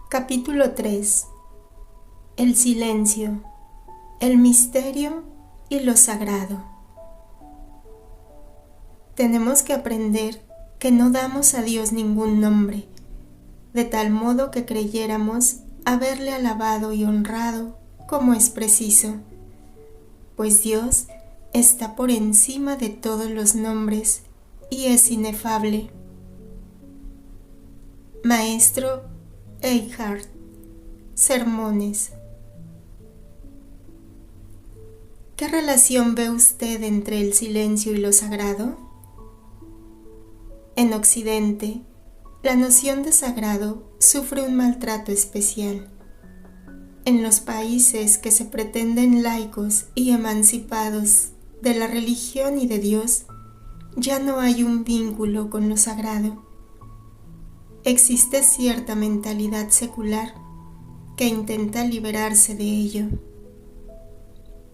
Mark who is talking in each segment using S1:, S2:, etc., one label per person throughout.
S1: Capítulo 3. El silencio, el misterio y lo sagrado. Tenemos que aprender que no damos a Dios ningún nombre, de tal modo que creyéramos haberle alabado y honrado como es preciso, pues Dios está por encima de todos los nombres y es inefable. Maestro Eckhart, Sermones. ¿Qué relación ve usted entre el silencio y lo sagrado? En Occidente, la noción de sagrado sufre un maltrato especial. En los países que se pretenden laicos y emancipados de la religión y de Dios, ya no hay un vínculo con lo sagrado. Existe cierta mentalidad secular que intenta liberarse de ello.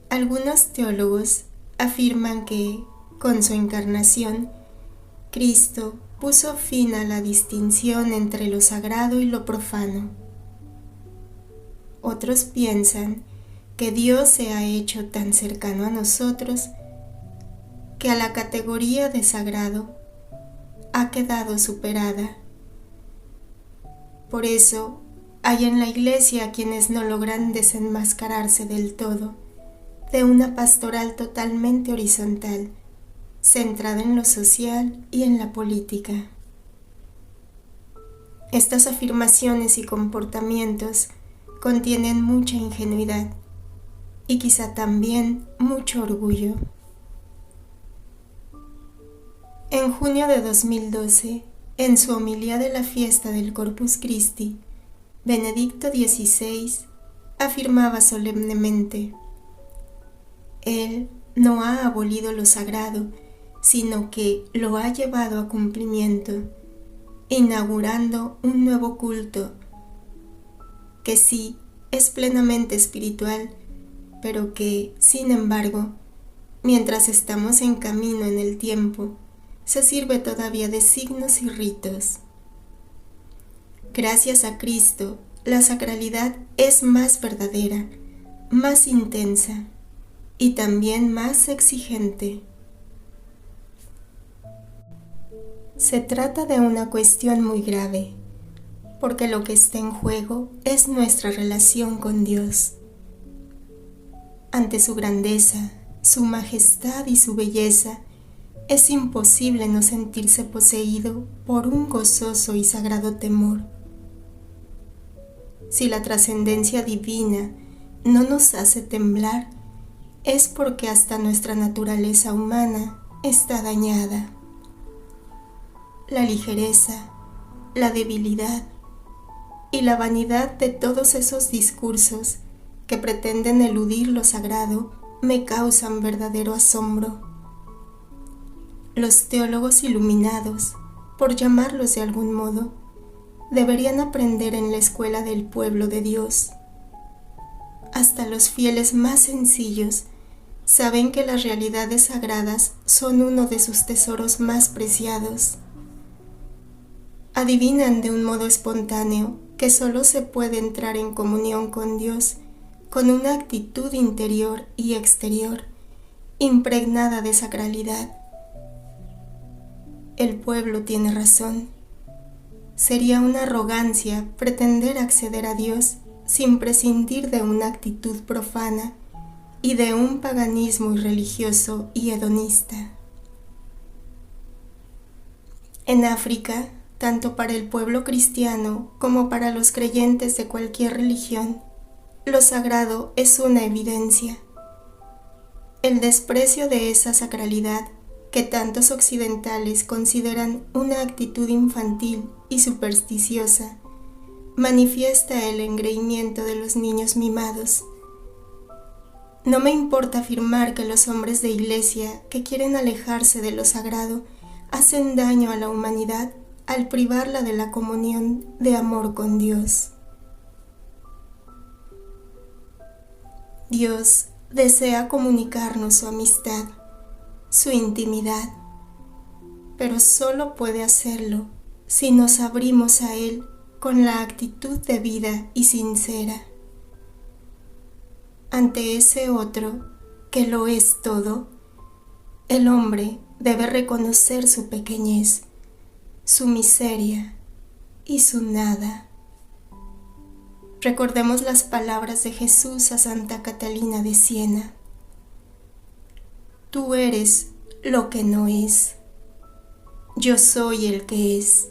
S1: Algunos teólogos afirman que, con su encarnación, Cristo puso fin a la distinción entre lo sagrado y lo profano. Otros piensan que Dios se ha hecho tan cercano a nosotros que a la categoría de sagrado ha quedado superada. Por eso, hay en la Iglesia quienes no logran desenmascararse del todo de una pastoral totalmente horizontal, centrada en lo social y en la política. Estas afirmaciones y comportamientos contienen mucha ingenuidad y quizá también mucho orgullo. En junio de 2012, en su homilía de la fiesta del Corpus Christi, Benedicto XVI afirmaba solemnemente: Él no ha abolido lo sagrado, sino que lo ha llevado a cumplimiento, inaugurando un nuevo culto, que sí es plenamente espiritual, pero que, sin embargo, mientras estamos en camino en el tiempo, se sirve todavía de signos y ritos. Gracias a Cristo, la sacralidad es más verdadera, más intensa y también más exigente. Se trata de una cuestión muy grave, porque lo que está en juego es nuestra relación con Dios. Ante su grandeza, su majestad y su belleza, es imposible no sentirse poseído por un gozoso y sagrado temor. Si la trascendencia divina no nos hace temblar, es porque hasta nuestra naturaleza humana está dañada. La ligereza, la debilidad y la vanidad de todos esos discursos que pretenden eludir lo sagrado me causan verdadero asombro. Los teólogos iluminados, por llamarlos de algún modo, deberían aprender en la escuela del pueblo de Dios. Hasta los fieles más sencillos saben que las realidades sagradas son uno de sus tesoros más preciados. Adivinan de un modo espontáneo que solo se puede entrar en comunión con Dios con una actitud interior y exterior impregnada de sacralidad. El pueblo tiene razón. Sería una arrogancia pretender acceder a Dios sin prescindir de una actitud profana y de un paganismo irreligioso y hedonista. En África, tanto para el pueblo cristiano como para los creyentes de cualquier religión, lo sagrado es una evidencia. El desprecio de esa sacralidad que tantos occidentales consideran una actitud infantil y supersticiosa, manifiesta el engreimiento de los niños mimados. No me importa afirmar que los hombres de iglesia que quieren alejarse de lo sagrado hacen daño a la humanidad al privarla de la comunión de amor con Dios. Dios desea comunicarnos su amistad, su intimidad, pero solo puede hacerlo si nos abrimos a Él con la actitud de vida y sincera. Ante ese otro, que lo es todo, el hombre debe reconocer su pequeñez, su miseria y su nada. Recordemos las palabras de Jesús a Santa Catalina de Siena. Tú eres lo que no es. Yo soy el que es.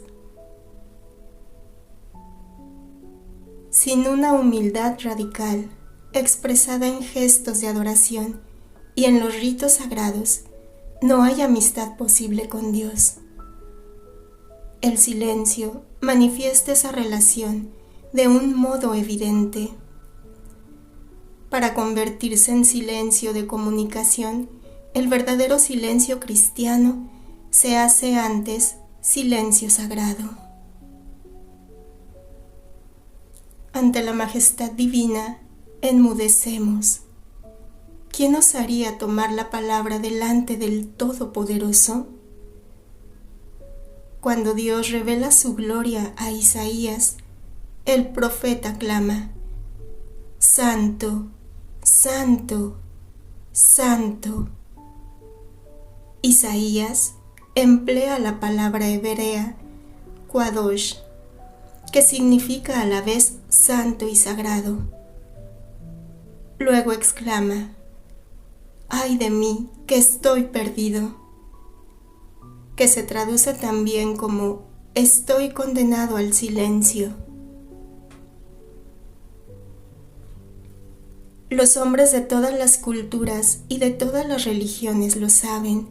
S1: Sin una humildad radical, expresada en gestos de adoración y en los ritos sagrados, no hay amistad posible con Dios. El silencio manifiesta esa relación de un modo evidente. Para convertirse en silencio de comunicación, el verdadero silencio cristiano se hace antes silencio sagrado. Ante la majestad divina, enmudecemos. ¿Quién osaría tomar la palabra delante del Todopoderoso? Cuando Dios revela su gloria a Isaías, el profeta clama: Santo, Santo, Santo. Isaías emplea la palabra hebrea Kadosh, que significa a la vez santo y sagrado. Luego exclama: ¡ay de mí, que estoy perdido!, que se traduce también como estoy condenado al silencio. Los hombres de todas las culturas y de todas las religiones lo saben.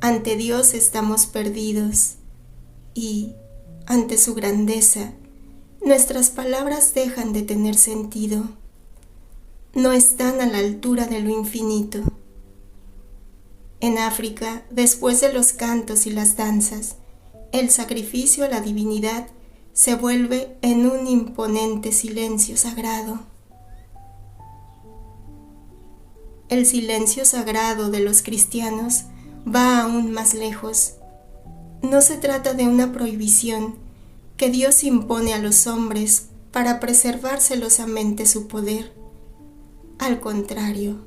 S1: Ante Dios estamos perdidos y, ante su grandeza, nuestras palabras dejan de tener sentido. No están a la altura de lo infinito. En África, después de los cantos y las danzas, el sacrificio a la divinidad se vuelve en un imponente silencio sagrado. El silencio sagrado de los cristianos va aún más lejos. No se trata de una prohibición que Dios impone a los hombres para preservar celosamente su poder. Al contrario,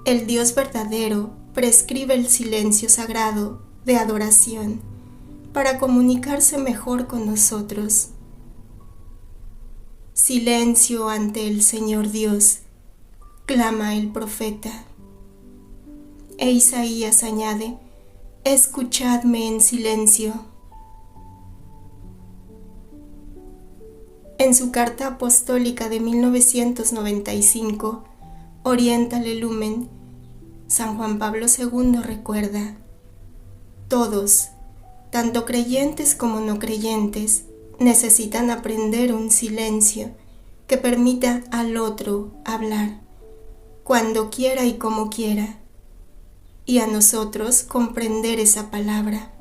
S1: el Dios verdadero prescribe el silencio sagrado de adoración para comunicarse mejor con nosotros. Silencio ante el Señor Dios, clama el profeta. E Isaías añade: escuchadme en silencio. En su carta apostólica de 1995, Orientale Lumen, San Juan Pablo II recuerda: todos, tanto creyentes como no creyentes, necesitan aprender un silencio que permita al otro hablar, cuando quiera y como quiera, y a nosotros comprender esa palabra.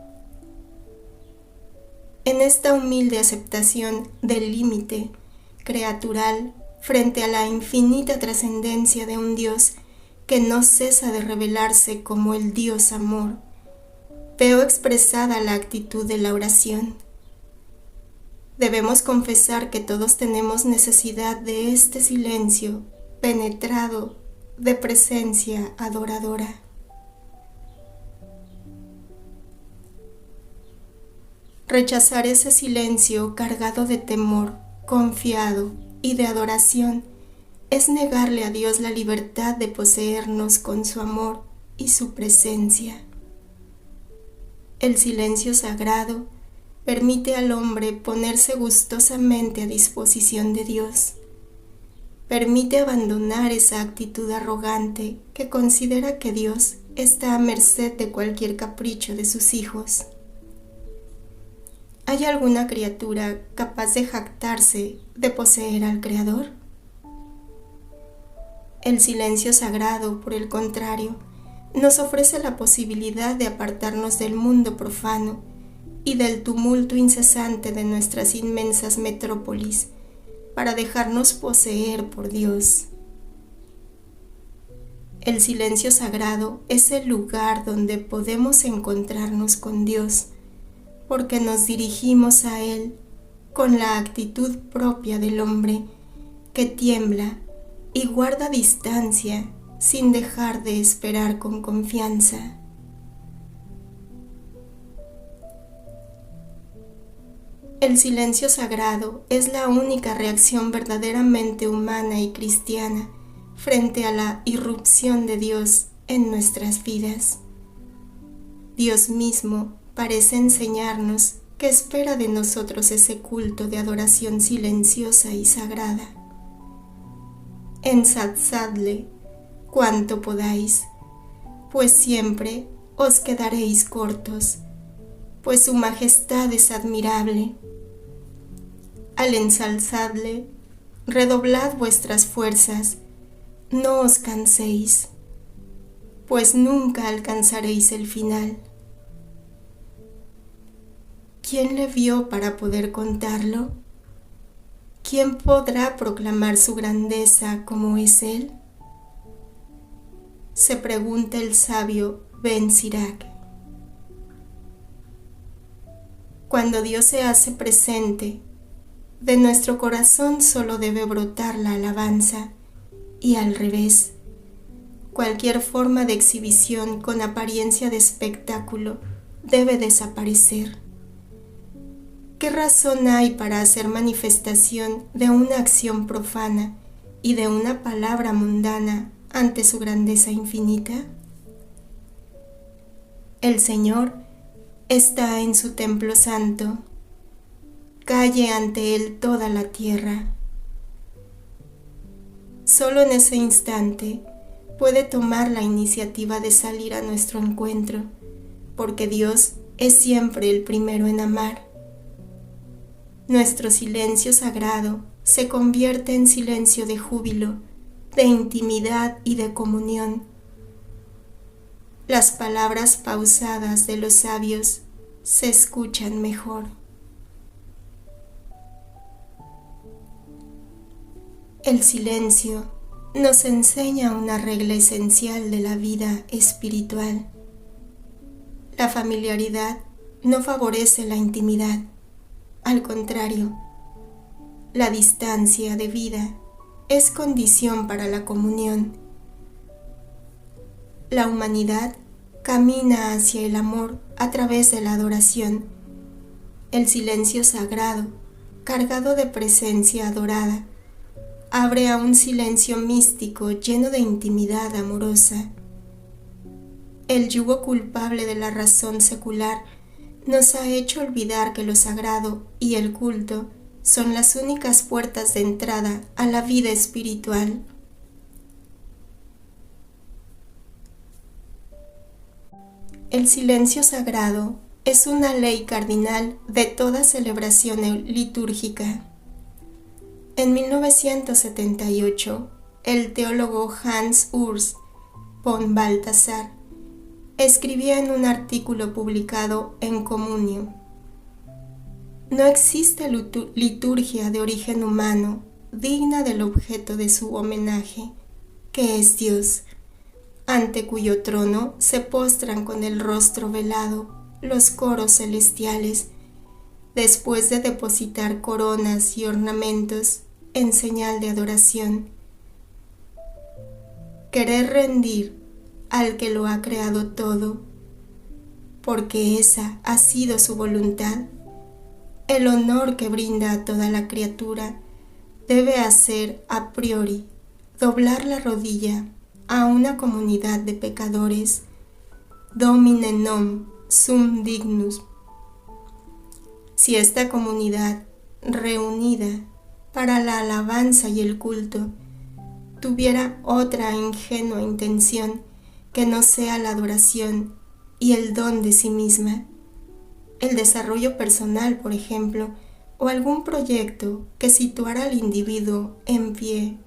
S1: En esta humilde aceptación del límite creatural frente a la infinita trascendencia de un Dios que no cesa de revelarse como el Dios amor, veo expresada la actitud de la oración. Debemos confesar que todos tenemos necesidad de este silencio penetrado de presencia adoradora. Rechazar ese silencio cargado de temor, confiado y de adoración es negarle a Dios la libertad de poseernos con su amor y su presencia. El silencio sagrado permite al hombre ponerse gustosamente a disposición de Dios. Permite abandonar esa actitud arrogante que considera que Dios está a merced de cualquier capricho de sus hijos. ¿Hay alguna criatura capaz de jactarse de poseer al Creador? El silencio sagrado, por el contrario, nos ofrece la posibilidad de apartarnos del mundo profano y del tumulto incesante de nuestras inmensas metrópolis para dejarnos poseer por Dios. El silencio sagrado es el lugar donde podemos encontrarnos con Dios, porque nos dirigimos a Él con la actitud propia del hombre que tiembla y guarda distancia sin dejar de esperar con confianza. El silencio sagrado es la única reacción verdaderamente humana y cristiana frente a la irrupción de Dios en nuestras vidas. Dios mismo parece enseñarnos que espera de nosotros ese culto de adoración silenciosa y sagrada. Ensalzadle cuanto podáis, pues siempre os quedaréis cortos, pues su majestad es admirable. Al ensalzarle, redoblad vuestras fuerzas, no os canséis, pues nunca alcanzaréis el final. ¿Quién le vio para poder contarlo? ¿Quién podrá proclamar su grandeza como es Él? Se pregunta el sabio Ben Sirac. Cuando Dios se hace presente, de nuestro corazón solo debe brotar la alabanza, y al revés, cualquier forma de exhibición con apariencia de espectáculo debe desaparecer. ¿Qué razón hay para hacer manifestación de una acción profana y de una palabra mundana ante su grandeza infinita? El Señor está en su templo santo. Calle ante Él toda la tierra. Solo en ese instante puede tomar la iniciativa de salir a nuestro encuentro, porque Dios es siempre el primero en amar. Nuestro silencio sagrado se convierte en silencio de júbilo, de intimidad y de comunión. Las palabras pausadas de los sabios se escuchan mejor. El silencio nos enseña una regla esencial de la vida espiritual. La familiaridad no favorece la intimidad. Al contrario, la distancia de vida es condición para la comunión. La humanidad camina hacia el amor a través de la adoración. El silencio sagrado, cargado de presencia adorada, abre a un silencio místico lleno de intimidad amorosa. El yugo culpable de la razón secular nos ha hecho olvidar que lo sagrado y el culto son las únicas puertas de entrada a la vida espiritual. El silencio sagrado es una ley cardinal de toda celebración litúrgica. En 1978, el teólogo Hans Urs von Balthasar escribía en un artículo publicado en Communio: no existe liturgia de origen humano digna del objeto de su homenaje, que es Dios, ante cuyo trono se postran con el rostro velado los coros celestiales, después de depositar coronas y ornamentos en señal de adoración. Querer rendir al que lo ha creado todo, porque esa ha sido su voluntad, el honor que brinda a toda la criatura debe hacer a priori doblar la rodilla a una comunidad de pecadores, Domine nom sum dignus. Si esta comunidad, reunida para la alabanza y el culto, tuviera otra ingenua intención que no sea la adoración y el don de sí misma, el desarrollo personal, por ejemplo, o algún proyecto que situara al individuo en pie,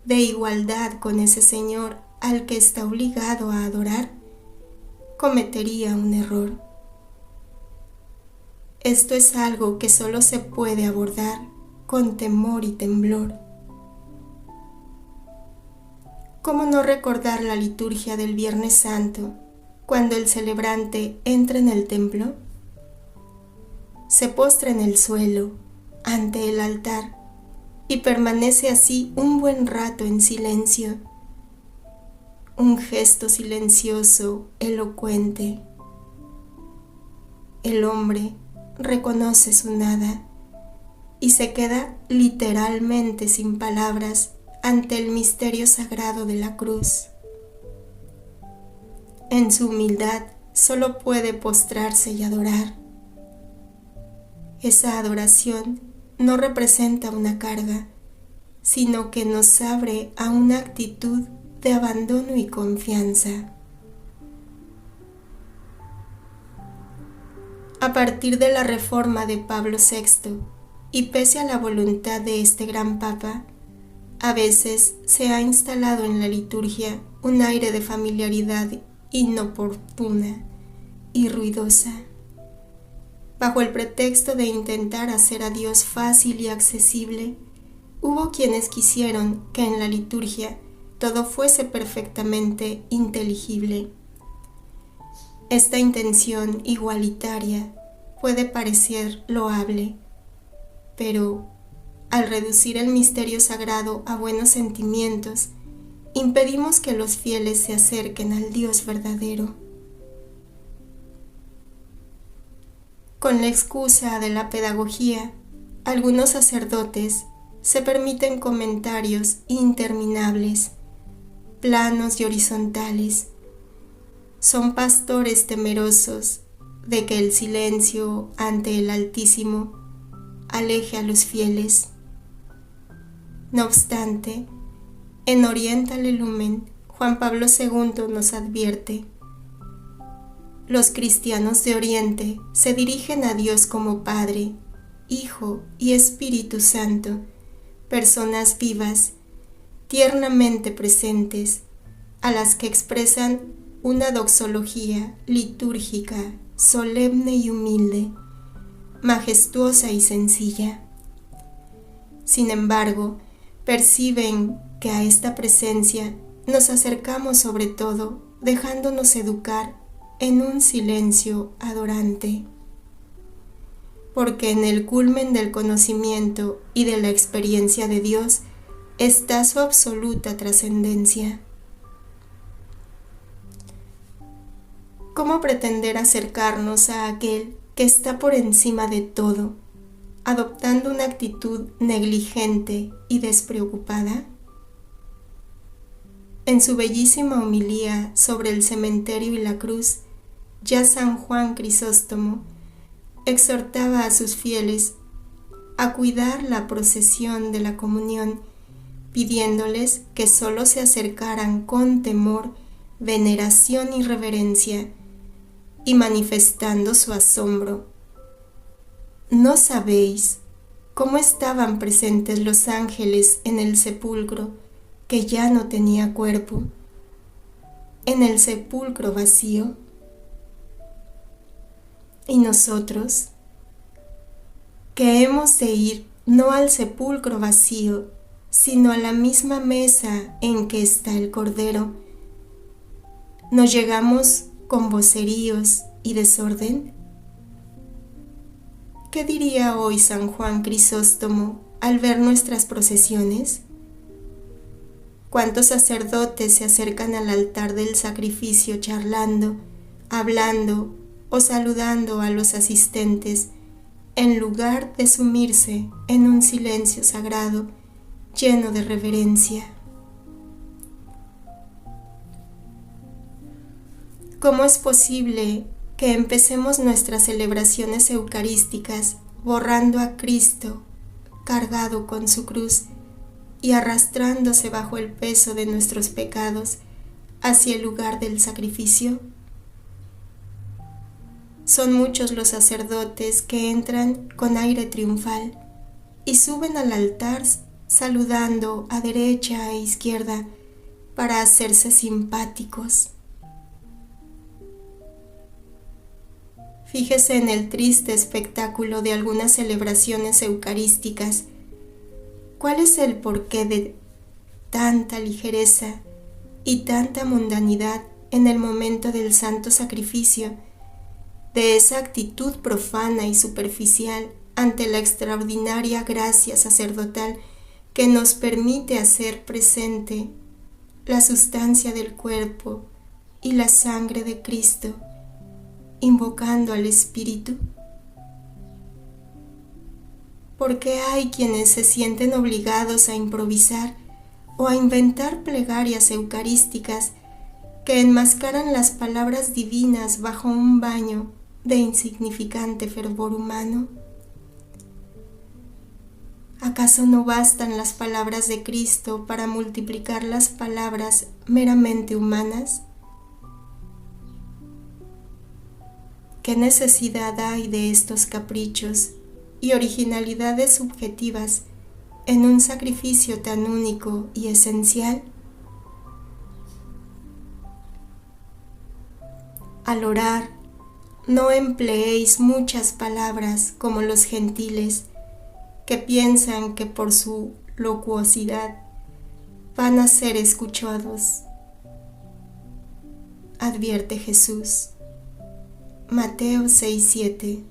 S1: de igualdad con ese Señor al que está obligado a adorar, cometería un error. esto es algo que solo se puede abordar con temor y temblor. ¿Cómo no recordar la liturgia del Viernes Santo cuando el celebrante entra en el templo? Se postra en el suelo, ante el altar, y permanece así un buen rato en silencio. Un gesto silencioso, elocuente. El hombre reconoce su nada y se queda literalmente sin palabras ante el misterio sagrado de la cruz. En su humildad solo puede postrarse y adorar. Esa adoración no representa una carga, sino que nos abre a una actitud de abandono y confianza. A partir de la reforma de Pablo VI, y pese a la voluntad de este gran papa, a veces se ha instalado en la liturgia un aire de familiaridad inoportuna y ruidosa, bajo el pretexto de intentar hacer a Dios fácil y accesible. Hubo quienes quisieron que en la liturgia todo fuese perfectamente inteligible. Esta intención igualitaria puede parecer loable, pero al reducir el misterio sagrado a buenos sentimientos, impedimos que los fieles se acerquen al Dios verdadero. Con la excusa de la pedagogía, algunos sacerdotes se permiten comentarios interminables, planos y horizontales. Son pastores temerosos de que el silencio ante el Altísimo aleje a los fieles. No obstante, en Orientale Lumen, Juan Pablo II nos advierte: los cristianos de Oriente se dirigen a Dios como Padre, Hijo y Espíritu Santo, personas vivas, tiernamente presentes, a las que expresan una doxología litúrgica, solemne y humilde, majestuosa y sencilla. Sin embargo, perciben que a esta presencia nos acercamos sobre todo dejándonos educar en un silencio adorante, porque en el culmen del conocimiento y de la experiencia de Dios está su absoluta trascendencia. ¿Cómo pretender acercarnos a aquel que está por encima de todo, adoptando una actitud negligente y despreocupada? En su bellísima homilía sobre el cementerio y la cruz, ya San Juan Crisóstomo exhortaba a sus fieles a cuidar la procesión de la comunión, pidiéndoles que solo se acercaran con temor, veneración y reverencia, y manifestando su asombro. ¿No sabéis cómo estaban presentes los ángeles en el sepulcro que ya no tenía cuerpo, en el sepulcro vacío? Y nosotros, que hemos de ir no al sepulcro vacío, sino a la misma mesa en que está el Cordero, ¿nos llegamos con voceríos y desorden? ¿Qué diría hoy San Juan Crisóstomo al ver nuestras procesiones? ¿Cuántos sacerdotes se acercan al altar del sacrificio charlando, hablando o saludando a los asistentes, en lugar de sumirse en un silencio sagrado lleno de reverencia? ¿Cómo es posible que empecemos nuestras celebraciones eucarísticas borrando a Cristo cargado con su cruz y arrastrándose bajo el peso de nuestros pecados hacia el lugar del sacrificio? Son muchos los sacerdotes que entran con aire triunfal y suben al altar saludando a derecha e izquierda para hacerse simpáticos. Fíjese en el triste espectáculo de algunas celebraciones eucarísticas. ¿Cuál es el porqué de tanta ligereza y tanta mundanidad en el momento del santo sacrificio, de esa actitud profana y superficial ante la extraordinaria gracia sacerdotal que nos permite hacer presente la sustancia del cuerpo y la sangre de Cristo, invocando al Espíritu? Porque hay quienes se sienten obligados a improvisar o a inventar plegarias eucarísticas que enmascaran las palabras divinas bajo un baño de insignificante fervor humano. ¿Acaso no bastan las palabras de Cristo para multiplicar las palabras meramente humanas? ¿Qué necesidad hay de estos caprichos y originalidades subjetivas en un sacrificio tan único y esencial? Al orar, no empleéis muchas palabras como los gentiles, que piensan que por su locuosidad van a ser escuchados. Advierte Jesús. Mateo 6:7.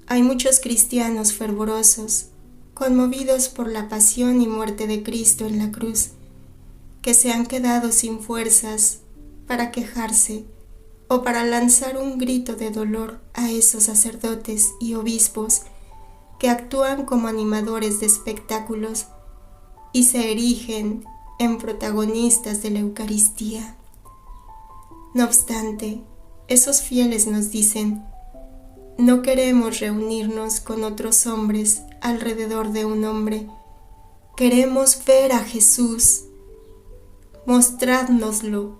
S1: Hay muchos cristianos fervorosos, conmovidos por la pasión y muerte de Cristo en la cruz, que se han quedado sin fuerzas para quejarse o para lanzar un grito de dolor a esos sacerdotes y obispos que actúan como animadores de espectáculos y se erigen en protagonistas de la Eucaristía. No obstante, esos fieles nos dicen: no queremos reunirnos con otros hombres alrededor de un hombre, queremos ver a Jesús. Mostrádnoslo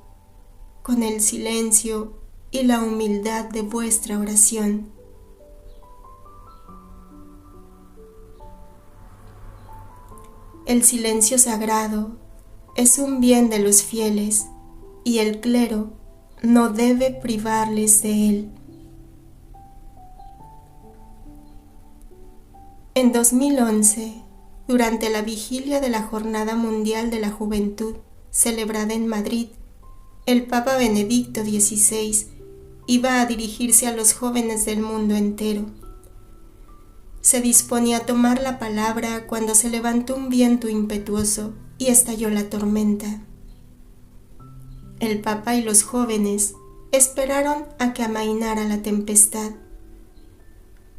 S1: con el silencio y la humildad de vuestra oración. El silencio sagrado es un bien de los fieles y el clero no debe privarles de él. En 2011, durante la vigilia de la Jornada Mundial de la Juventud, celebrada en Madrid, el Papa Benedicto XVI iba a dirigirse a los jóvenes del mundo entero. Se disponía a tomar la palabra cuando se levantó un viento impetuoso y estalló la tormenta. El Papa y los jóvenes esperaron a que amainara la tempestad.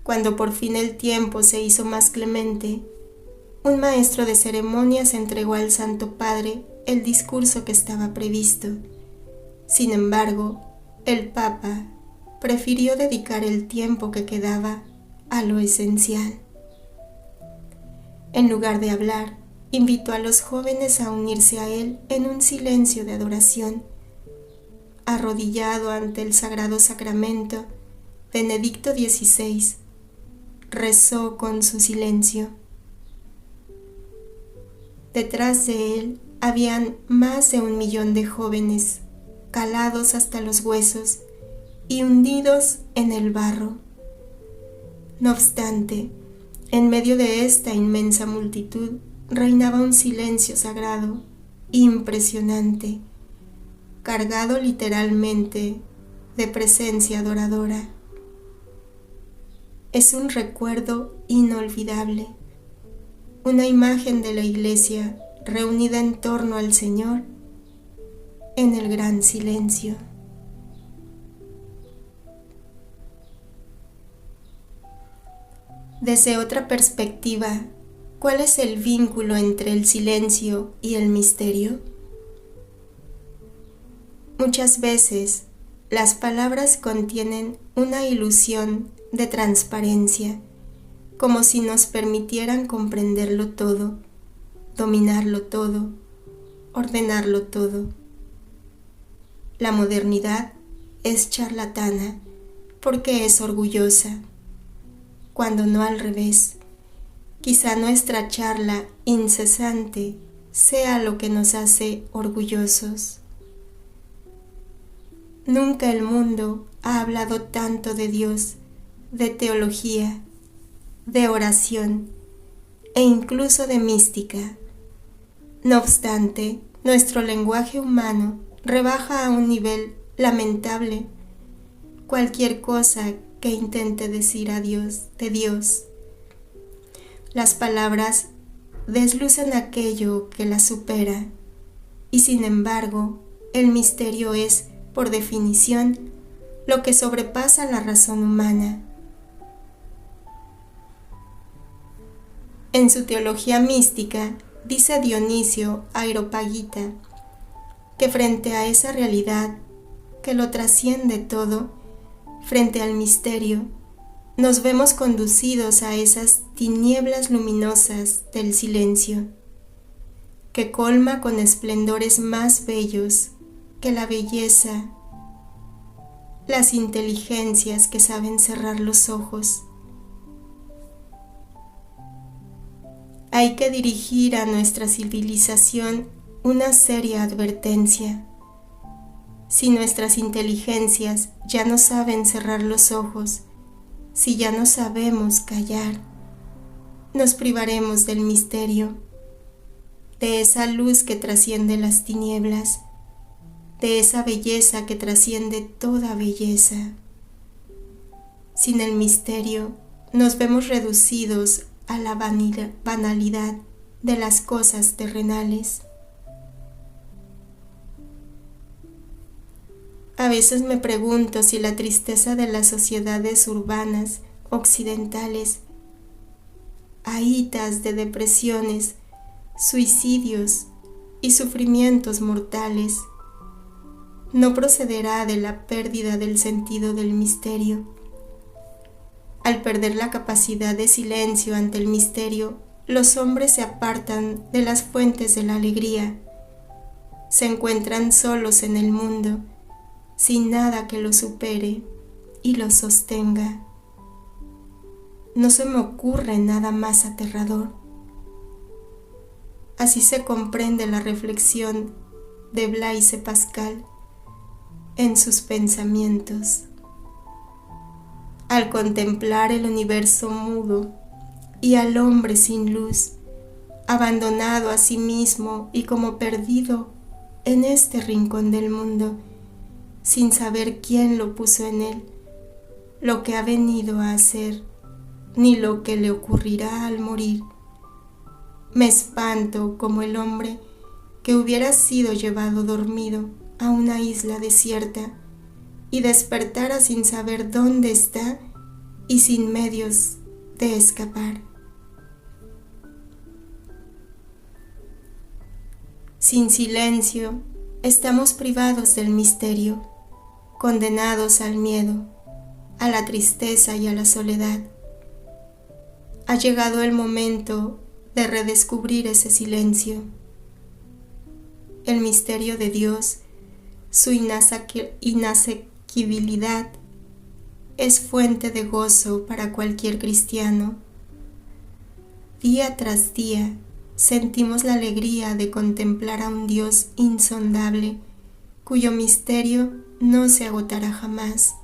S1: Cuando por fin el tiempo se hizo más clemente, un maestro de ceremonias entregó al Santo Padre el discurso que estaba previsto. Sin embargo, el Papa prefirió dedicar el tiempo que quedaba a lo esencial. En lugar de hablar, invitó a los jóvenes a unirse a él en un silencio de adoración. Arrodillado ante el Sagrado Sacramento, Benedicto XVI rezó con su silencio. Detrás de él habían más de 1 millón de jóvenes, calados hasta los huesos y hundidos en el barro. No obstante, en medio de esta inmensa multitud reinaba un silencio sagrado, impresionante, cargado literalmente de presencia adoradora. Es un recuerdo inolvidable, una imagen de la Iglesia reunida en torno al Señor en el gran silencio. Desde otra perspectiva, ¿cuál es el vínculo entre el silencio y el misterio? Muchas veces, las palabras contienen una ilusión de transparencia, como si nos permitieran comprenderlo todo, dominarlo todo, ordenarlo todo. La modernidad es charlatana porque es orgullosa, cuando no al revés. Quizá nuestra charla incesante sea lo que nos hace orgullosos. Nunca el mundo ha hablado tanto de Dios, de teología, de oración e incluso de mística. No obstante, nuestro lenguaje humano rebaja a un nivel lamentable cualquier cosa que intente decir a Dios, de Dios. Las palabras deslucen aquello que las supera, y sin embargo, el misterio es, por definición, lo que sobrepasa la razón humana. En su teología mística, dice Dionisio Areopagita, que frente a esa realidad que lo trasciende todo, frente al misterio, nos vemos conducidos a esas tinieblas luminosas del silencio, que colma con esplendores más bellos que la belleza, las inteligencias que saben cerrar los ojos. Hay que dirigir a nuestra civilización una seria advertencia. Si nuestras inteligencias ya no saben cerrar los ojos, si ya no sabemos callar, nos privaremos del misterio, de esa luz que trasciende las tinieblas, de esa belleza que trasciende toda belleza. Sin el misterio, nos vemos reducidos a la banalidad de las cosas terrenales. A veces me pregunto si la tristeza de las sociedades urbanas occidentales, ahitas de depresiones, suicidios y sufrimientos mortales, no procederá de la pérdida del sentido del misterio. Al perder la capacidad de silencio ante el misterio, los hombres se apartan de las fuentes de la alegría, se encuentran solos en el mundo, sin nada que los supere y los sostenga. No se me ocurre nada más aterrador. Así se comprende la reflexión de Blaise Pascal en sus pensamientos. Al contemplar el universo mudo y al hombre sin luz, abandonado a sí mismo y como perdido en este rincón del mundo, sin saber quién lo puso en él, lo que ha venido a hacer, ni lo que le ocurrirá al morir, me espanto como el hombre que hubiera sido llevado dormido a una isla desierta y despertara sin saber dónde está y sin medios de escapar. Sin silencio, estamos privados del misterio, condenados al miedo, a la tristeza y a la soledad. Ha llegado el momento de redescubrir ese silencio. El misterio de Dios, su inasequibilidad, es fuente de gozo para cualquier cristiano. Día tras día sentimos la alegría de contemplar a un Dios insondable, cuyo misterio no se agotará jamás.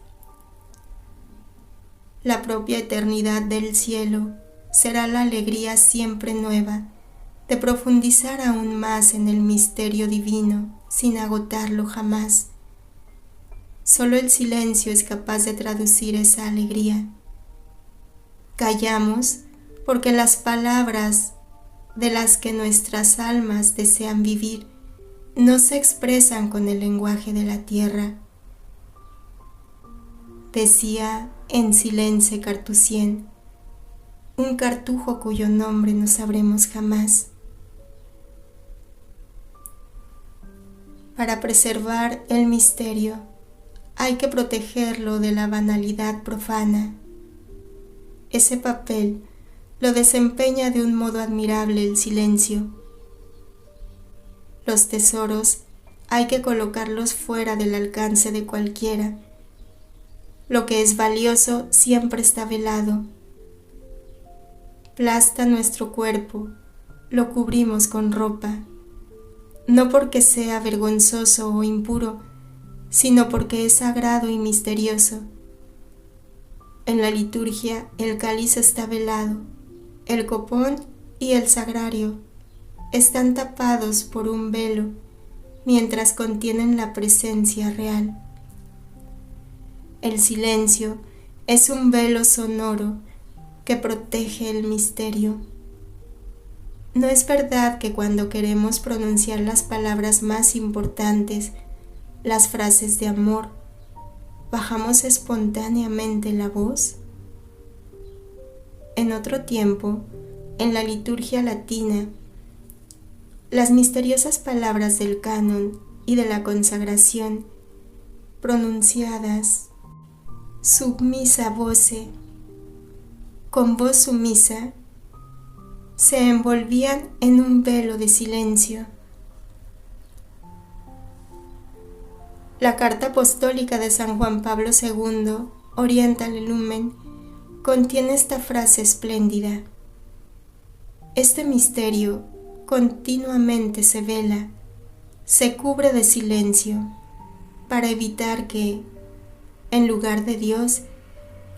S1: La propia eternidad del cielo será la alegría siempre nueva de profundizar aún más en el misterio divino sin agotarlo jamás. Solo el silencio es capaz de traducir esa alegría. Callamos porque las palabras de las que nuestras almas desean vivir no se expresan con el lenguaje de la tierra. Decía en Silence Cartusien, un cartujo cuyo nombre no sabremos jamás. Para preservar el misterio, hay que protegerlo de la banalidad profana. Ese papel lo desempeña de un modo admirable el silencio. Los tesoros hay que colocarlos fuera del alcance de cualquiera. Lo que es valioso siempre está velado. Plasta nuestro cuerpo, lo cubrimos con ropa, no porque sea vergonzoso o impuro, sino porque es sagrado y misterioso. En la liturgia el cáliz está velado, el copón y el sagrario están tapados por un velo, mientras contienen la presencia real. El silencio es un velo sonoro que protege el misterio. No es verdad que cuando queremos pronunciar las palabras más importantes, las frases de amor, bajamos espontáneamente la voz. En otro tiempo, en la liturgia latina, las misteriosas palabras del canon y de la consagración, pronunciadas submissa voce, con voz sumisa, se envolvían en un velo de silencio. La carta apostólica de San Juan Pablo II, Orientale Lumen, contiene esta frase espléndida: este misterio continuamente se vela, se cubre de silencio, para evitar que, en lugar de Dios,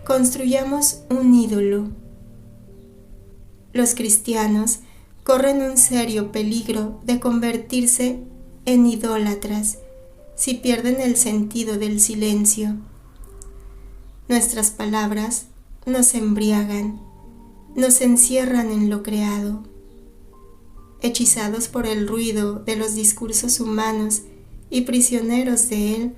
S1: construyamos un ídolo. Los cristianos corren un serio peligro de convertirse en idólatras si pierden el sentido del silencio. Nuestras palabras nos embriagan, nos encierran en lo creado. Hechizados por el ruido de los discursos humanos y prisioneros de él,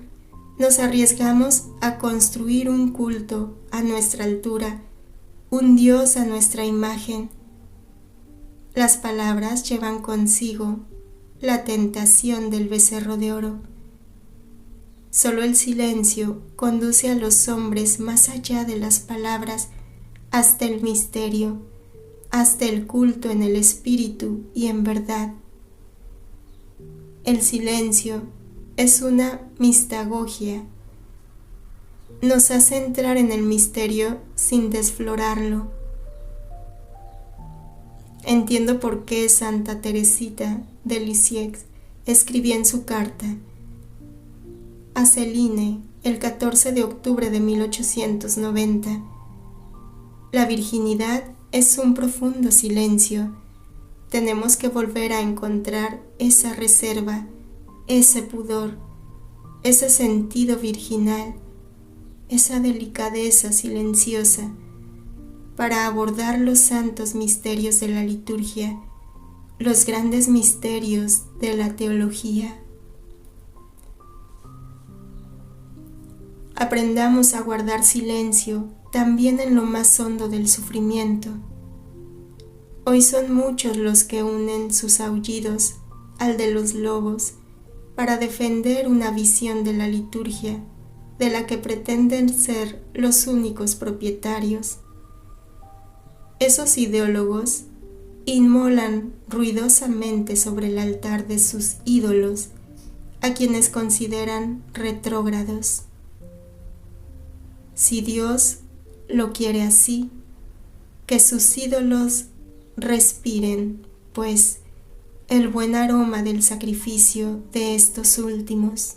S1: nos arriesgamos a construir un culto a nuestra altura, un Dios a nuestra imagen. Las palabras llevan consigo la tentación del becerro de oro. Solo el silencio conduce a los hombres más allá de las palabras, hasta el misterio, hasta el culto en el espíritu y en verdad. El silencio es una mistagogia. Nos hace entrar en el misterio sin desflorarlo. Entiendo por qué Santa Teresita de Lisieux escribía en su carta a Céline el 14 de octubre de 1890: la virginidad es un profundo silencio. Tenemos que volver a encontrar esa reserva, ese pudor, ese sentido virginal, esa delicadeza silenciosa, para abordar los santos misterios de la liturgia, los grandes misterios de la teología. Aprendamos a guardar silencio también en lo más hondo del sufrimiento. Hoy son muchos los que unen sus aullidos al de los lobos para defender una visión de la liturgia de la que pretenden ser los únicos propietarios. Esos ideólogos inmolan ruidosamente sobre el altar de sus ídolos a quienes consideran retrógrados. Si Dios lo quiere así, que sus ídolos respiren, pues, el buen aroma del sacrificio de estos últimos.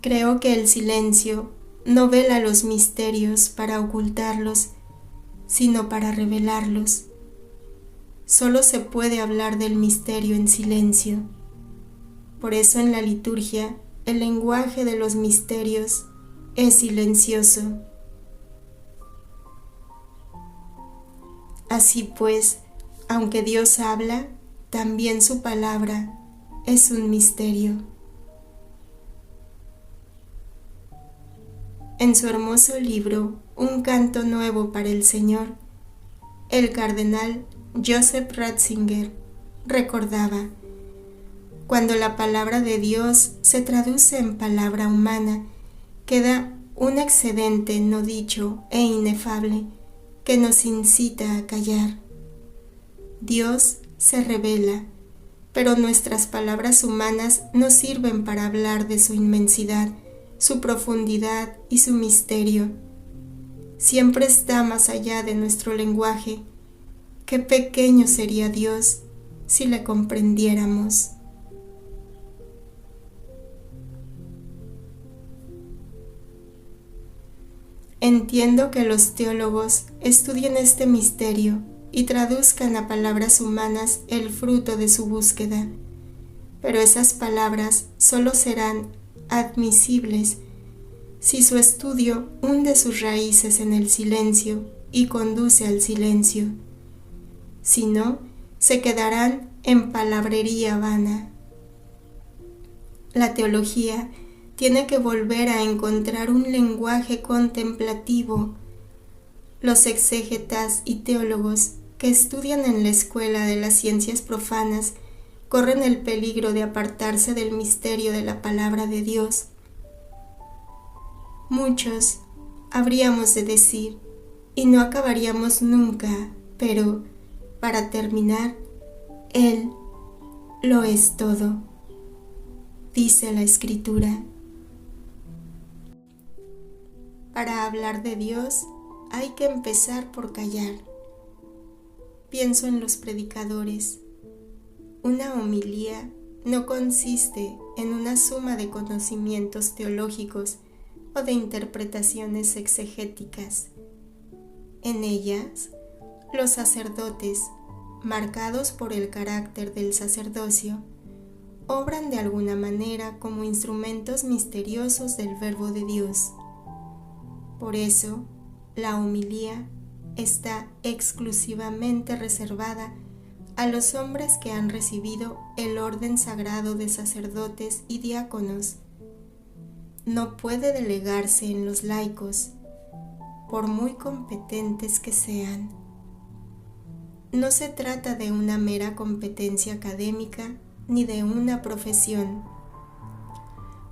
S1: Creo que el silencio no vela los misterios para ocultarlos, sino para revelarlos. Solo se puede hablar del misterio en silencio. Por eso en la liturgia el lenguaje de los misterios es silencioso. Así pues, aunque Dios habla, también su palabra es un misterio. En su hermoso libro, Un canto nuevo para el Señor, el cardenal Joseph Ratzinger recordaba: cuando la palabra de Dios se traduce en palabra humana, queda un excedente no dicho e inefable que nos incita a callar. Dios se revela, pero nuestras palabras humanas no sirven para hablar de su inmensidad, su profundidad y su misterio. Siempre está más allá de nuestro lenguaje. Qué pequeño sería Dios si le comprendiéramos. entiendo que los teólogos estudien este misterio y traduzcan a palabras humanas el fruto de su búsqueda, pero esas palabras solo serán admisibles si su estudio hunde sus raíces en el silencio y conduce al silencio. Si no, se quedarán en palabrería vana. La teología tiene que volver a encontrar un lenguaje contemplativo. Los exégetas y teólogos que estudian en la escuela de las ciencias profanas corren el peligro de apartarse del misterio de la palabra de Dios. Muchos habríamos de decir, y no acabaríamos nunca, pero, para terminar, Él lo es todo, dice la Escritura. Para hablar de Dios hay que empezar por callar. Pienso en los predicadores. Una homilía no consiste en una suma de conocimientos teológicos o de interpretaciones exegéticas. En ellas, los sacerdotes, marcados por el carácter del sacerdocio, obran de alguna manera como instrumentos misteriosos del Verbo de Dios. Por eso, la homilía está exclusivamente reservada a los hombres que han recibido el orden sagrado de sacerdotes y diáconos. No puede delegarse en los laicos, por muy competentes que sean. No se trata de una mera competencia académica ni de una profesión.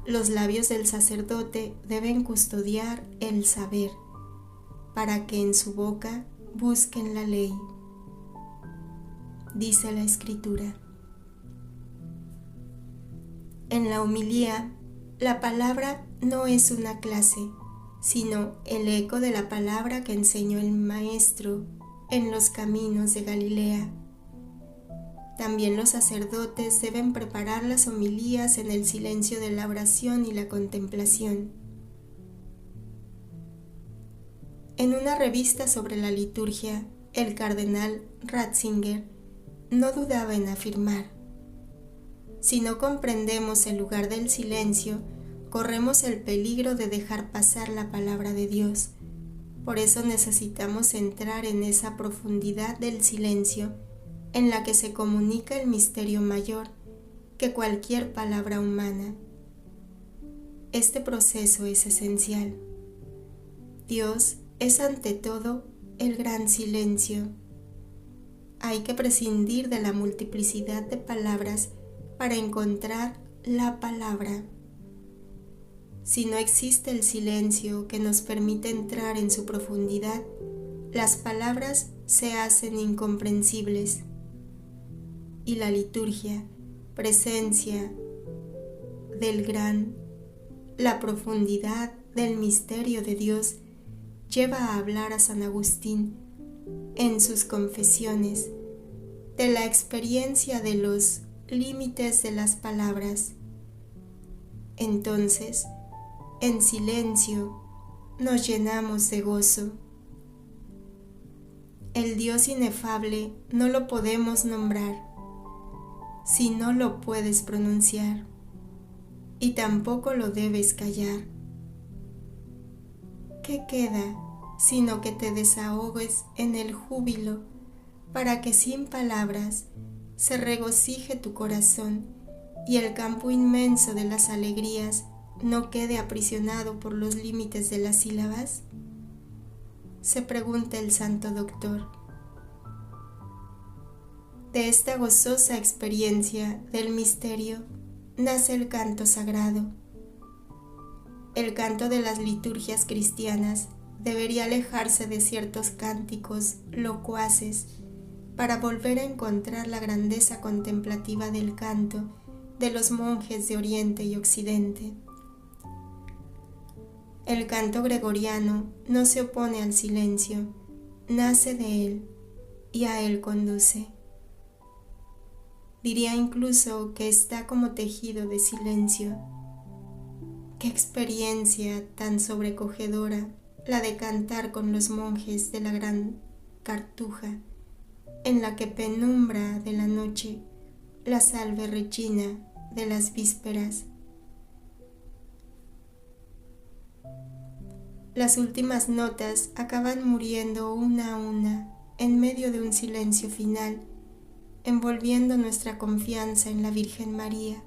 S1: Los labios del sacerdote deben custodiar el saber, para que en su boca busquen la ley, dice la Escritura. En la homilía, la palabra no es una clase, sino el eco de la palabra que enseñó el Maestro en los caminos de Galilea. También los sacerdotes deben preparar las homilías en el silencio de la oración y la contemplación. En una revista sobre la liturgia, el cardenal Ratzinger no dudaba en afirmar: si no comprendemos el lugar del silencio, corremos el peligro de dejar pasar la palabra de Dios. Por eso necesitamos entrar en esa profundidad del silencio en la que se comunica el misterio mayor que cualquier palabra humana. Este proceso es esencial. Dios es ante todo el gran silencio. Hay que prescindir de la multiplicidad de palabras para encontrar la palabra. Si no existe el silencio que nos permite entrar en su profundidad, las palabras se hacen incomprensibles. Y la liturgia, presencia del gran, la profundidad del misterio de Dios, lleva a hablar a San Agustín en sus confesiones de la experiencia de los límites de las palabras. Entonces, en silencio, nos llenamos de gozo. El Dios inefable no lo podemos nombrar si no lo puedes pronunciar, y tampoco lo debes callar. ¿Qué queda sino que te desahogues en el júbilo para que sin palabras se regocije tu corazón y el campo inmenso de las alegrías no quede aprisionado por los límites de las sílabas? Se pregunta el Santo Doctor. De esta gozosa experiencia del misterio nace el canto sagrado. El canto de las liturgias cristianas debería alejarse de ciertos cánticos locuaces para volver a encontrar la grandeza contemplativa del canto de los monjes de Oriente y Occidente. El canto gregoriano no se opone al silencio, nace de él y a él conduce. Diría incluso que está como tejido de silencio. ¡Qué experiencia tan sobrecogedora la de cantar con los monjes de la Gran Cartuja, en la que penumbra de la noche la Salve Regina de las vísperas. Las últimas notas acaban muriendo una a una en medio de un silencio final, envolviendo nuestra confianza en la Virgen María.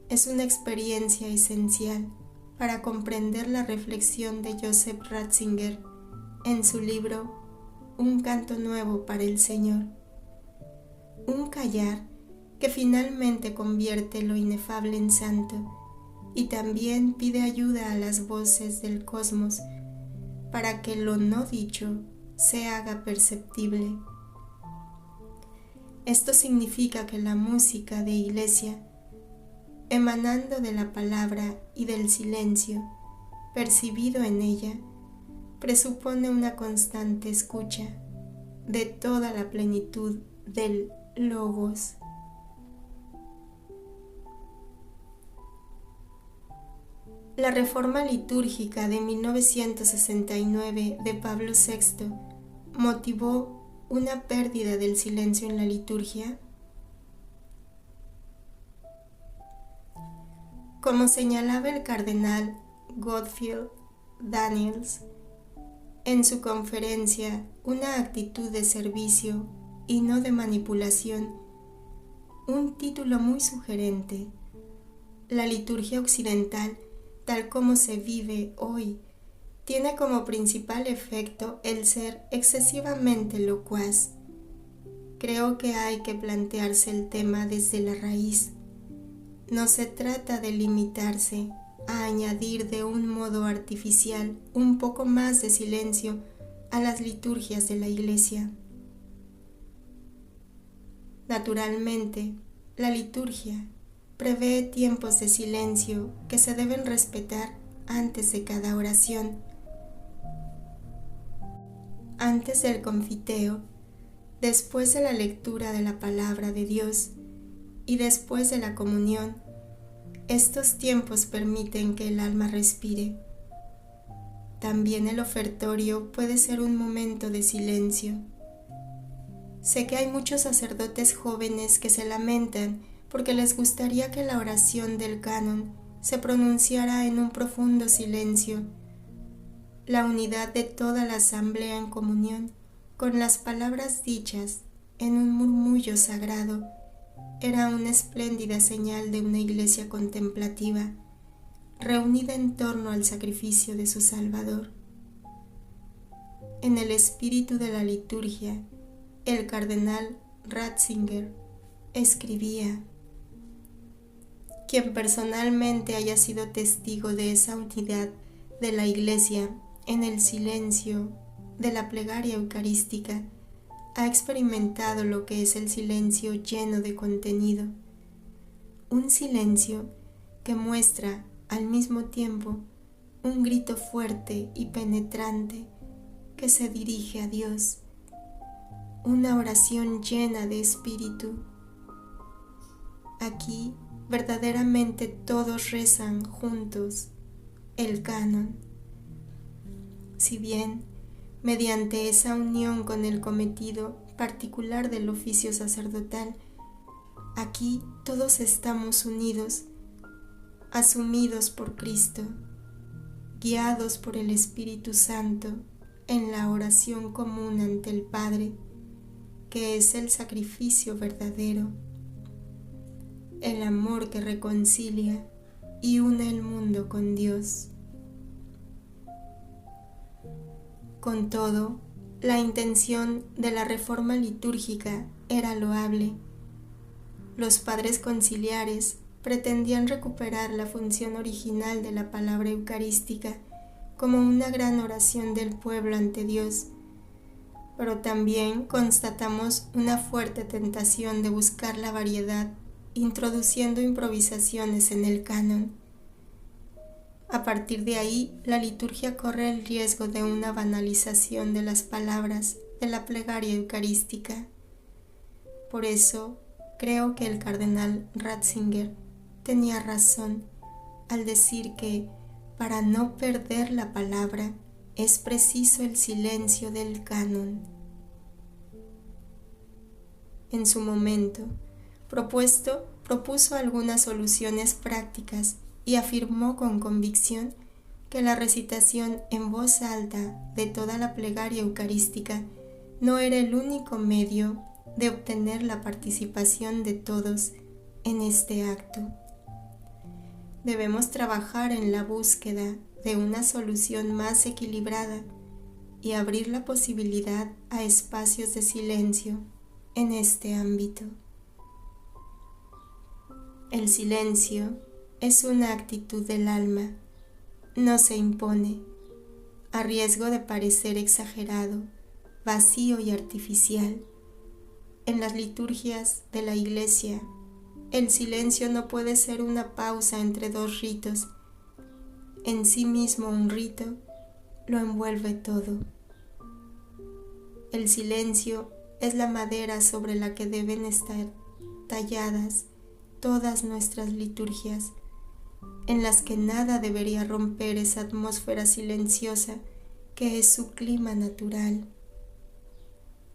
S1: Es una experiencia esencial para comprender la reflexión de Joseph Ratzinger en su libro Un canto nuevo para el Señor. Un callar que finalmente convierte lo inefable en santo y también pide ayuda a las voces del cosmos para que lo no dicho se haga perceptible. Esto significa que la música de iglesia, emanando de la palabra y del silencio percibido en ella, presupone una constante escucha de toda la plenitud del Logos. La reforma litúrgica de 1969 de Pablo VI motivó una pérdida del silencio en la liturgia. Como señalaba el cardenal Godfield Daniels en su conferencia Una actitud de servicio y no de manipulación, un título muy sugerente, la liturgia occidental, tal como se vive hoy, tiene como principal efecto el ser excesivamente locuaz. Creo que hay que plantearse el tema desde la raíz. No se trata de limitarse a añadir de un modo artificial un poco más de silencio a las liturgias de la Iglesia. Naturalmente, la liturgia prevé tiempos de silencio que se deben respetar antes de cada oración. Antes del confiteo, después de la lectura de la palabra de Dios y después de la comunión, estos tiempos permiten que el alma respire. También el ofertorio puede ser un momento de silencio. Sé que hay muchos sacerdotes jóvenes que se lamentan porque les gustaría que la oración del canon se pronunciara en un profundo silencio. La unidad de toda la asamblea en comunión, con las palabras dichas en un murmullo sagrado, era una espléndida señal de una iglesia contemplativa, reunida en torno al sacrificio de su Salvador. En el espíritu de la liturgia, el cardenal Ratzinger escribía: quien personalmente haya sido testigo de esa unidad de la Iglesia en el silencio de la plegaria eucarística, ha experimentado lo que es el silencio lleno de contenido, un silencio que muestra al mismo tiempo un grito fuerte y penetrante que se dirige a Dios, una oración llena de espíritu. Aquí verdaderamente todos rezan juntos el canon. Si bien, mediante esa unión con el cometido particular del oficio sacerdotal, aquí todos estamos unidos, asumidos por Cristo, guiados por el Espíritu Santo en la oración común ante el Padre, que es el sacrificio verdadero, el amor que reconcilia y une el mundo con Dios. Con todo, la intención de la reforma litúrgica era loable. Los padres conciliares pretendían recuperar la función original de la palabra eucarística como una gran oración del pueblo ante Dios, pero también constatamos una fuerte tentación de buscar la variedad, introduciendo improvisaciones en el canon. A partir de ahí, la liturgia corre el riesgo de una banalización de las palabras de la plegaria eucarística. Por eso, creo que el cardenal Ratzinger tenía razón al decir que, para no perder la palabra, es preciso el silencio del canon. En su momento, propuso algunas soluciones prácticas y afirmó con convicción que la recitación en voz alta de toda la plegaria eucarística no era el único medio de obtener la participación de todos en este acto. Debemos trabajar en la búsqueda de una solución más equilibrada y abrir la posibilidad a espacios de silencio en este ámbito. El silencio es una actitud del alma, no se impone, a riesgo de parecer exagerado, vacío y artificial. En las liturgias de la Iglesia, el silencio no puede ser una pausa entre dos ritos. En sí mismo un rito lo envuelve todo. El silencio es la madera sobre la que deben estar talladas todas nuestras liturgias, en las que nada debería romper esa atmósfera silenciosa que es su clima natural.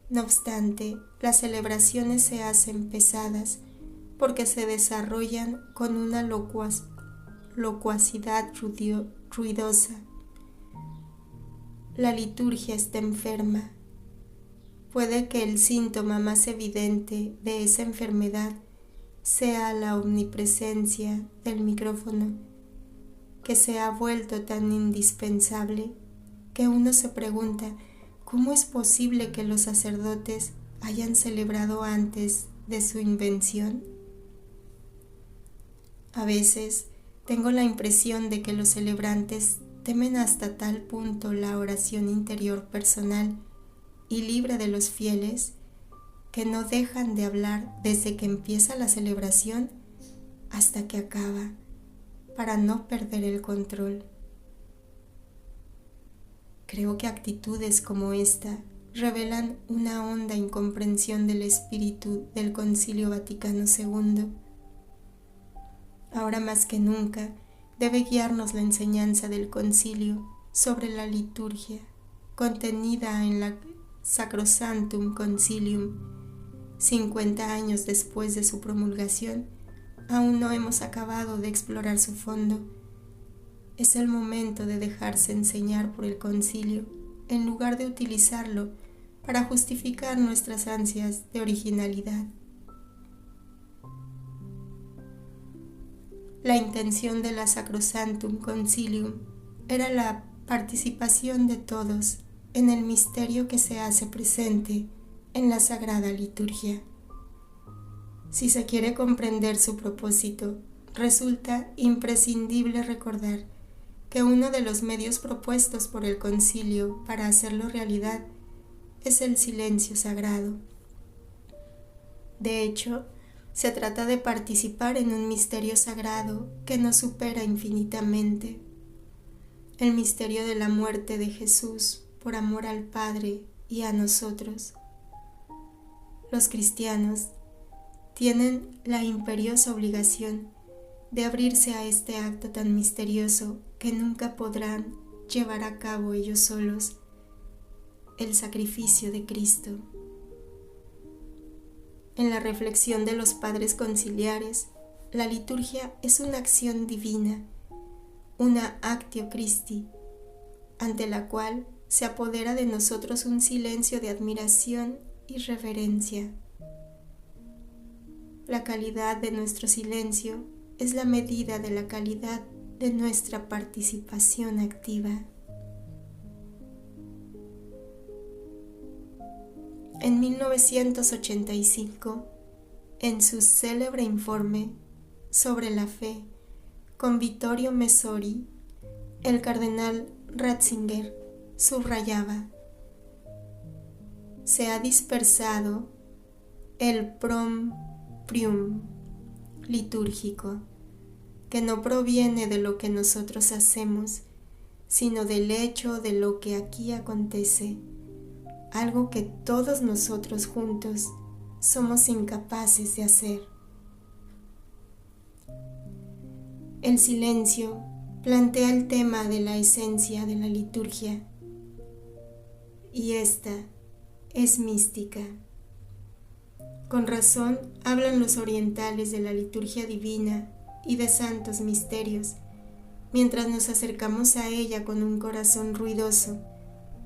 S1: No obstante, las celebraciones se hacen pesadas porque se desarrollan con una locuacidad ruidosa. La liturgia está enferma. Puede que el síntoma más evidente de esa enfermedad sea la omnipresencia del micrófono, que se ha vuelto tan indispensable que uno se pregunta cómo es posible que los sacerdotes hayan celebrado antes de su invención. A veces tengo la impresión de que los celebrantes temen hasta tal punto la oración interior personal y libre de los fieles que no dejan de hablar desde que empieza la celebración hasta que acaba, para no perder el control. Creo que actitudes como esta revelan una honda incomprensión del espíritu del Concilio Vaticano II. Ahora más que nunca debe guiarnos la enseñanza del concilio sobre la liturgia, contenida en la Sacrosanctum Concilium. 50 años después de su promulgación, aún no hemos acabado de explorar su fondo. Es el momento de dejarse enseñar por el concilio, en lugar de utilizarlo para justificar nuestras ansias de originalidad. La intención de la Sacrosanctum Concilium era la participación de todos en el misterio que se hace presente en la Sagrada Liturgia. Si se quiere comprender su propósito, resulta imprescindible recordar que uno de los medios propuestos por el concilio para hacerlo realidad es el silencio sagrado. De hecho, se trata de participar en un misterio sagrado que nos supera infinitamente. El misterio de la muerte de Jesús por amor al Padre y a nosotros. Los cristianos tienen la imperiosa obligación de abrirse a este acto tan misterioso que nunca podrán llevar a cabo ellos solos, el sacrificio de Cristo. En la reflexión de los padres conciliares, la liturgia es una acción divina, una actio Christi, ante la cual se apodera de nosotros un silencio de admiración y reverencia. La calidad de nuestro silencio es la medida de la calidad de nuestra participación activa. En 1985, en su célebre informe sobre la fe con Vittorio Messori, el cardenal Ratzinger subrayaba: se ha dispersado el proprium litúrgico, que no proviene de lo que nosotros hacemos, sino del hecho de lo que aquí acontece, algo que todos nosotros juntos somos incapaces de hacer. El silencio plantea el tema de la esencia de la liturgia y esta es mística. Con razón hablan los orientales de la liturgia divina y de santos misterios, mientras nos acercamos a ella con un corazón ruidoso.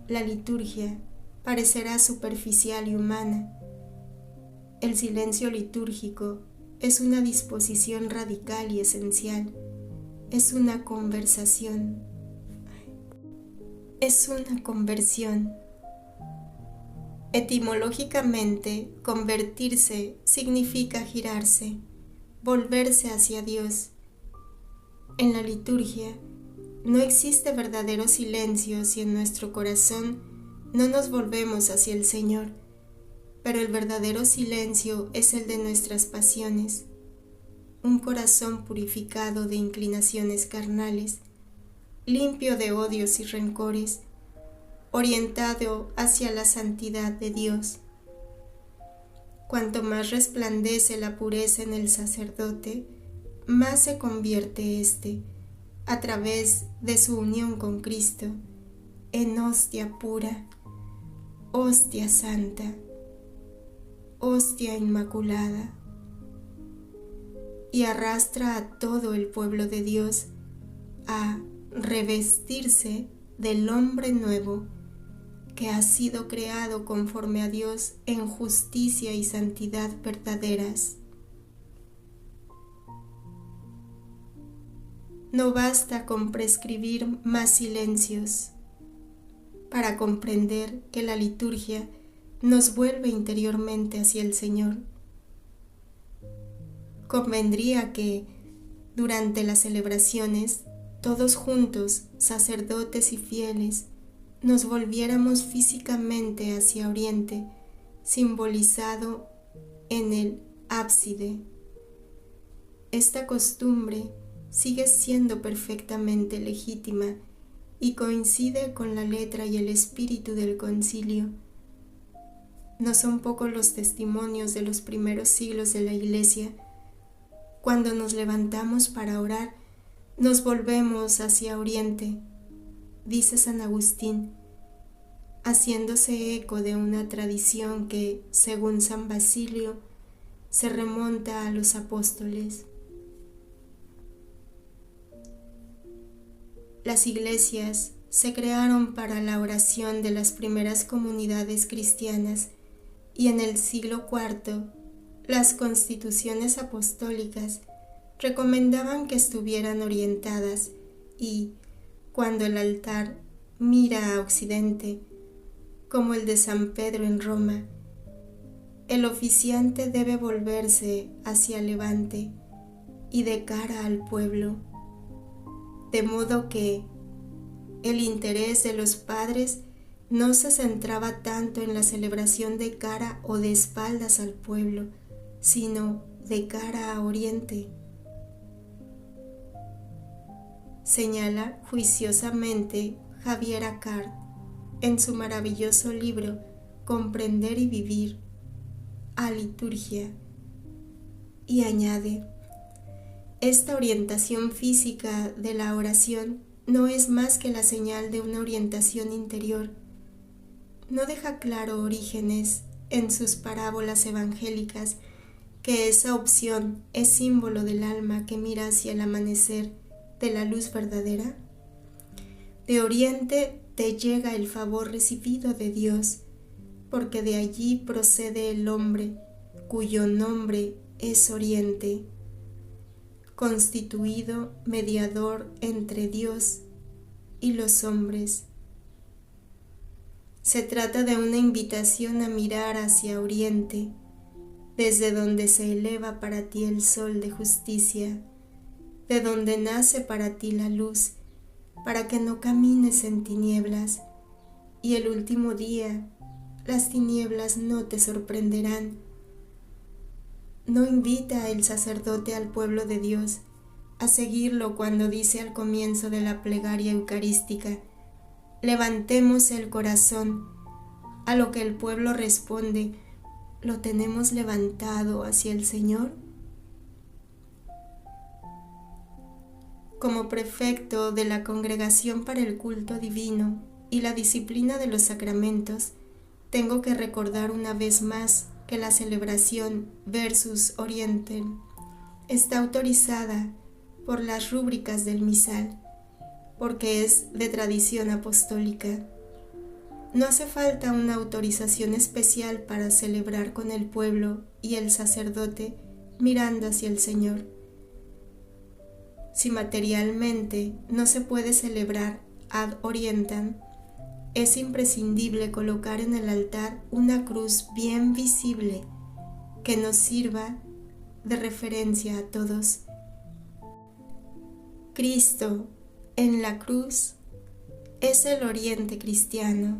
S1: La liturgia parecerá superficial y humana. El silencio litúrgico es una disposición radical y esencial. Es una conversación. Es una conversión. Etimológicamente, convertirse significa girarse, volverse hacia Dios. En la liturgia, no existe verdadero silencio si en nuestro corazón no nos volvemos hacia el Señor, pero el verdadero silencio es el de nuestras pasiones, un corazón purificado de inclinaciones carnales, limpio de odios y rencores, orientado hacia la santidad de Dios. Cuanto más resplandece la pureza en el sacerdote, más se convierte éste, a través de su unión con Cristo, en hostia pura, hostia santa, hostia inmaculada, y arrastra a todo el pueblo de Dios a revestirse del hombre nuevo, que ha sido creado conforme a Dios en justicia y santidad verdaderas. No basta con prescribir más silencios para comprender que la liturgia nos vuelve interiormente hacia el Señor. Convendría que, durante las celebraciones, todos juntos, sacerdotes y fieles, nos volviéramos físicamente hacia Oriente, simbolizado en el ábside. Esta costumbre sigue siendo perfectamente legítima y coincide con la letra y el espíritu del concilio. No son pocos los testimonios de los primeros siglos de la Iglesia. Cuando nos levantamos para orar, nos volvemos hacia Oriente, dice San Agustín, haciéndose eco de una tradición que, según San Basilio, se remonta a los apóstoles. Las iglesias se crearon para la oración de las primeras comunidades cristianas y en el siglo IV las constituciones apostólicas recomendaban que estuvieran orientadas y, cuando el altar mira a occidente, como el de San Pedro en Roma, el oficiante debe volverse hacia levante y de cara al pueblo, de modo que el interés de los padres no se centraba tanto en la celebración de cara o de espaldas al pueblo, sino de cara a oriente. Señala juiciosamente Javier Acard en su maravilloso libro Comprender y Vivir a Liturgia, y añade: esta orientación física de la oración no es más que la señal de una orientación interior. No deja claro Orígenes en sus parábolas evangélicas que esa opción es símbolo del alma que mira hacia el amanecer de la luz verdadera? De oriente te llega el favor recibido de Dios, porque de allí procede el hombre, cuyo nombre es Oriente, constituido mediador entre Dios y los hombres. Se trata de una invitación a mirar hacia Oriente, desde donde se eleva para ti el sol de justicia, de donde nace para ti la luz, para que no camines en tinieblas, y el último día las tinieblas no te sorprenderán. No invita el sacerdote al pueblo de Dios a seguirlo cuando dice al comienzo de la plegaria eucarística: levantemos el corazón, a lo que el pueblo responde: ¿lo tenemos levantado hacia el Señor? Como prefecto de la Congregación para el Culto Divino, y la disciplina de los sacramentos, tengo que recordar una vez más que la celebración versus Orienten está autorizada por las rúbricas del misal, porque es de tradición apostólica. No hace falta una autorización especial para celebrar con el pueblo y el sacerdote mirando hacia el Señor. Si materialmente no se puede celebrar ad orientem, es imprescindible colocar en el altar una cruz bien visible que nos sirva de referencia a todos. Cristo en la cruz es el oriente cristiano.